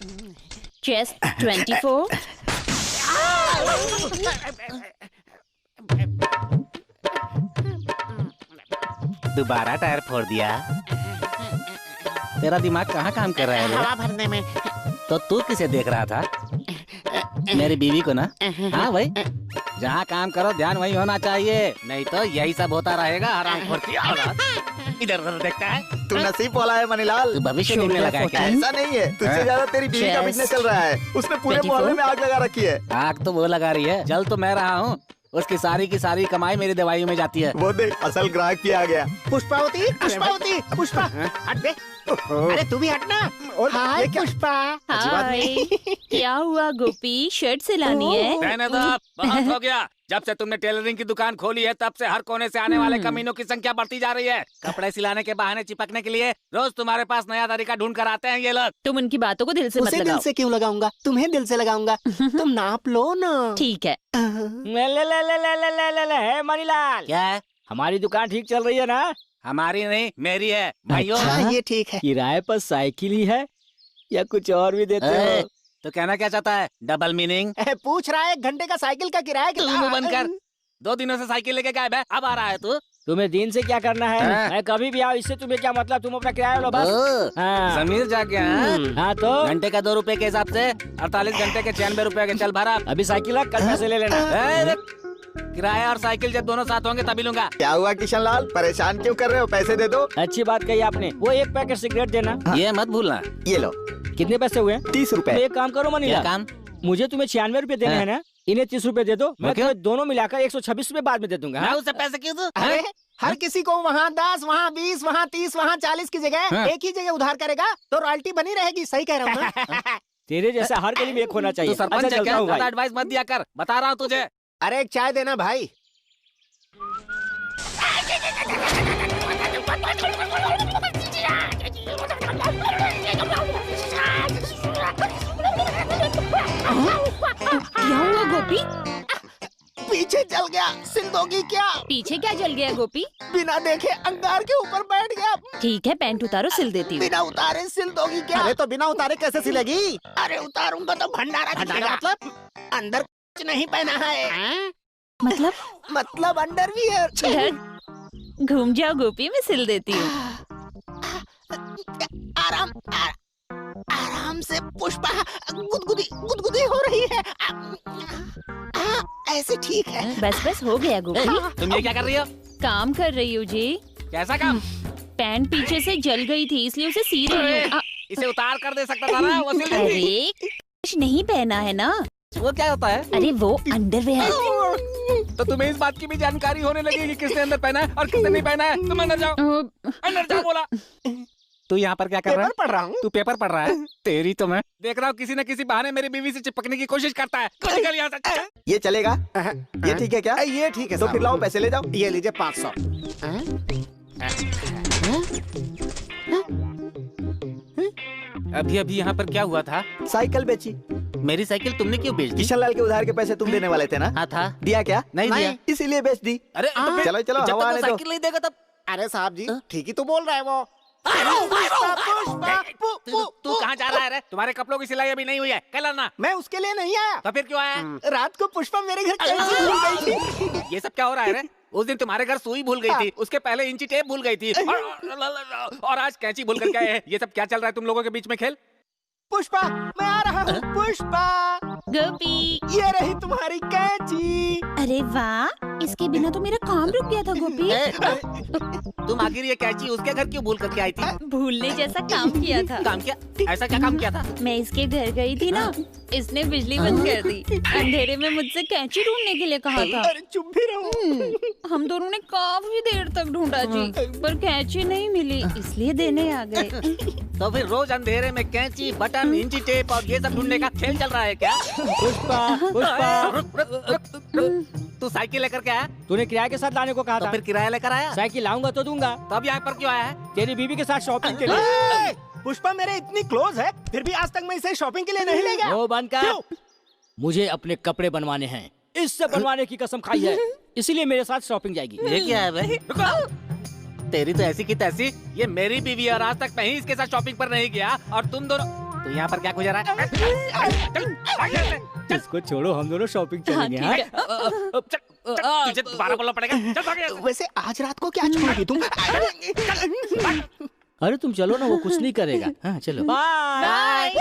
Chest 24। दोबारा tyre फोड़ दिया। तेरा दिमाग कहाँ काम कर रहा है रे? हवा भरने में। तो तू किसे देख रहा था? मेरी बीवी को ना? हाँ भाई, जहाँ काम करो ध्यान वही होना चाहिए, नहीं तो यही सब होता रहेगा। हरामखोर की औलाद इधर उधर देखता है। तू नसीब वाला है मनीलाल। तू भविष्य देखने लगा है क्या? ऐसा नहीं है, तुझसे ज्यादा तेरी बीवी का बिजनेस चल रहा है। उसने पूरे मोहल्ले में आग लगा रखी है। आग तो वो लगा रही है, जल तो मैं रहा हूँ। उसकी सारी की सारी कमाई मेरी दवाइयों में जाती है। वो देख, असल ग्राहक भी आ गया। पुष्पावती, पुष्पावती, पुष्पा हट बे। अरे तू भी हटना। हाय पुष्पा। हाय। क्या हुआ गोपी, शर्ट सिलानी है? रहने दो, बहुत हो गया। जब से तुमने टेलरिंग की दुकान खोली है तब से हर कोने से आने वाले कमीनों की संख्या बढ़ती जा रही है। कपड़े सिलाने के बहाने चिपकने के लिए रोज तुम्हारे पास नया तरीका ढूंढ कर आते हैं ये लोग। तुम उनकी बातों को दिल से मत उसे दिल लगाओ। से क्यों लगाऊंगा, तुम्हें दिल से लगाऊंगा। तुम नाप लो ना। ठीक है। ले ले ले ले ले ले ले ले ले है मनीलाल, क्या है? हमारी दुकान ठीक चल रही है ना? हमारी नहीं, मेरी है भाइयों। हाँ, ये ठीक है। किराए पर साइकिल ही है या कुछ और भी देते हो? तो कहना क्या चाहता है? Double meaning. पूछ रहा है 1 घंटे का साइकिल का किराया तू मुंह बंद कर। कितना? 2 दिनों से साइकिल लेके गायब है, अब आ रहा है तू? तुम्हें दिन से क्या करना है? मैं कभी भी आओ, इससे तुम्हें क्या मतलब? तुम अपना किराया लो बस। हाँ। जमीर जाके हाँ तो घंटे का 2 रुपए के हिसाब से 48 घंटे के 96 रुपए के। चल भरा। अभी साइकिल रख, कल पैसे ले लेना। किराया और साइकिल जब दोनों साथ होंगे तभी लूंगा। क्या हुआ किशन लाल, परेशान क्यों कर रहे हो? पैसे दे दो। अच्छी बात कही आपने। वो 1 पैकेट सिगरेट देना। ये मत भूलना। ये लो, कितने पैसे हुए? 30 रुपए। एक काम करो क्या मनीलाल, काम? मुझे तुम्हें 96 रुपए देने हैं ना, इन्हें 30 रुपए दे दो। मैं क्यों? तुम्हें दोनों मिलाकर 126 रुपए बाद में दे दूंगा। मैं उससे पैसे क्यों दूं? अरे हर किसी को वहाँ 10, वहाँ 20, वहाँ 30, वहाँ 40 की जगह एक ही जगह उधार करेगा तो रॉयल्टी बनी रहेगी। सही कह रहा हूँ ना? तेरे जैसा हर गली में एक होना तू चाहिए। सरपंच है चलता क्या? हूँ भाई। ज्यादा एडवाइस मत दिया कर, बता रहा हूँ तुझे। अरे एक चाय देना भाई। क्या हुआ गोपी? पीछे चल गया, सिंदोगी क्या? पीछे क्या जल गया गोपी? बिना देखे अंगार के ऊपर बैठ गया। ठीक है, पैंट उतारो, सिल देती हूँ। बिना उतारे सिलदोगी क्या? अरे तो बिना उतारे कैसे सिलेगी? अरे उतारूंगा तो भंडारा दिखेगा। मतलब अंदर कुछ नहीं पहना है। मतलब अंडरवियर। इधर घूम जाओ गोपी, मैं सिल देती हूँ। आराम से पुष्पा, गुदगुदी हो रही है। ऐसे ठीक है। बस बस हो गया गोपी। तुम ये क्या कर रही हो? काम कर रही हूँ जी। कैसा काम? पैंट पीछे से जल गई थी इसलिए उसे सी रही हूँ। इसे उतार कर दे सकता था ना, वो सिल देती। अरे कुछ नहीं पहना है ना? वो क्या होता है? अरे वो अंडरवेयर। तो तुम्हें इस बात की भी जानकारी होने लगी कि किसने अंदर पहना है और किसने नहीं पहना है। तुम अंदर जाओ, अंदर जाओ बोला। तू यहाँ पर क्या कर रहा है? पेपर पढ़ रहा हूँ। तू पेपर पढ़ रहा है? तेरी तो मैं देख रहा हूँ किसी न किसी बहाने मेरी बीवी से चिपकने की कोशिश करता है। तो निकल यहाँ से। ये चलेगा? ये ठीक है क्या? ये ठीक है। तो फिर लाओ पैसे ले जाओ। ये लीजिए 500। अभी अभी यहाँ पर क्या हुआ था? साइकिल बेची। मेरी साइकिल तुमने क्यों बेच दी? किशन लाल के उधार के पैसे तुम देने वाले थे ना? हाँ था। दिया क्या? नहीं दिया। इसीलिए बेच दी। अरे तो फिर चलो चलो, जब हवा तक आने वो दो। साइकिल नहीं देगा तब। अरे साहब जी, ठीक ही तो बोल रहा है वो। तू कहाँ जा रहा है रे? तुम्हारे कपड़ों की सिलाई अभी नहीं हुई है, कल आना। मैं उसके लिए नहीं आया। तो फिर क्यों आया? रात को पुष्पा मेरे घर कैसे भूल गई थी। ये सब क्या हो रहा है रे? उस दिन तुम्हारे घर सुई भूल गई थी, उसके पहले इंची टेप भूल गई थी, और आज कैंची भूल कर गए हैं। ये सब क्या चल रहा है तुम लोगों के बीच में खेल? पुष्पा, मैं आ रहा हूँ। पुष्पा, गोपी, ये रही तुम्हारी कैंची। अरे वाह, इसके बिना तो मेरा काम रुक गया था गोपी। तुम आखिर ये कैंची उसके घर क्यों भूल करके आई थी? भूलने जैसा काम किया था। काम किया? ऐसा क्या काम किया था? मैं इसके घर गई थी ना, इसने बिजली बंद कर दी। अंधेरे में मुझसे कैंची ढूंढने के लिए कहा था। अरे चुप भी रहो। हम दोनों ने काफी देर तक ढूंढा जी, पर कैंची नहीं मिली, इसलिए देने आ गए। तो फिर रोज अंधेरे में कैंची, बटन, इंची टेप और ये सब ढूंढने का खेल चल रहा है क्या? पुष्पा, पुष्पा, रुक। तू साइकिल लेकर के आया? तूने किराए के साथ लाने को कहा तो था। फिर किराया लेकर आया? साइकिल लाऊंगा तो दूंगा। तब यहाँ पर क्यों आया है? तेरी बीवी के साथ शॉपिंग के लिए। पुष्पा मेरे इतनी क्लोज है, फिर भी आज तक मैं इसे शॉपिंग के लिए नहीं ले गया। वो बंद कर। क्यों? मुझे अपने कपड़े बनवाने हैं, इससे बनवाने की कसम खाई है, इसीलिए मेरे साथ शॉपिंग जाएगी। ये क्या है भाई? तेरी तो ऐसी की तैसी। ये मेरी बीवी और आज तक मैं ही इसके साथ शॉपिंग पर नहीं गया और तुम दोनों तू यहाँ पर क्या गुजर रहा है? चल, भाग यहाँ से। इसको छोड़ो, हम दोनों शॉपिंग हाँ, चलेंगे। ठीक हाँ? तुझे दोबारा बोलना पड़ेगा। चल भाग यहाँ से। वैसे आज रात को क्या छोड़ोगी तुम? अरे तुम चलो ना, वो कुछ नहीं करेगा। हाँ चलो। बाय।